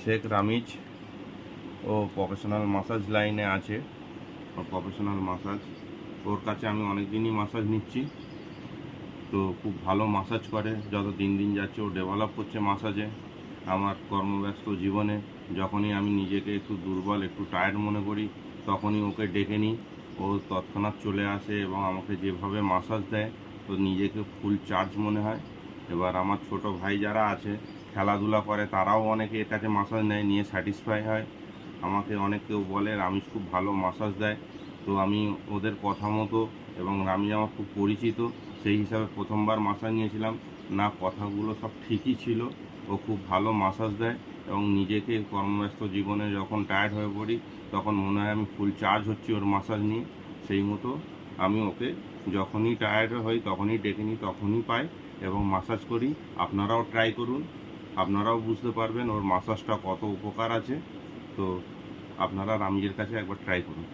শেখ রামিজ ও professional massage লাইনে আছে। Professional massage, ওর কাছে আমি অনেক দিনই মাসাজ নিচ্ছি। তো খুব ভালো মাসাজ করে, যত দিন দিন যাচ্ছে ও ডেভেলপ করছে মাসাজে। আমার কর্মব্যস্ত জীবনে যখনই আমি নিজেকে একটু দুর্বল, একটু টায়ার্ড মনে করি, তখনই ওকে ডেকে নিই। ও তৎক্ষণাৎ চলে আসে এবং আমাকে যেভাবে মাসাজ দেয়, তো নিজেকে ফুল চার্জ মনে হয়। এবার আমার ছোট ভাই যারা আছে, খেলাধুলা করে, তারাও অনেকে এর কাছে মাসাজ নেয়, নিয়ে স্যাটিসফাই হয়। আমাকে অনেক কেউ বলে রামিজ খুব ভালো মাসাজ দেয়। তো আমি ওদের কথা মতো, এবং রামিজ আমার খুব পরিচিত, সেই হিসাবে প্রথমবার মাসাজ নিয়েছিলাম। না, কথাগুলো সব ঠিকই ছিল। ও খুব ভালো মাসাজ দেয় এবং নিজেকে কর্মব্যস্ত জীবনে যখন টায়ার্ড হয়ে পড়ি, তখন মনে হয় আমি ফুল চার্জ হচ্ছি ওর মাসাজ নিয়ে। সেই মতো আমি ওকে যখনই টায়ার্ড হই তখনই ডেকে নিই, তখনই পাই এবং মাসাজ করি। আপনারাও ট্রাই করুন, আপনারাও বুঝতে পারবেন ওর মাসাজটা কত উপকার আছে। তো আপনারা রামিজের কাছে একবার ট্রাই করুন।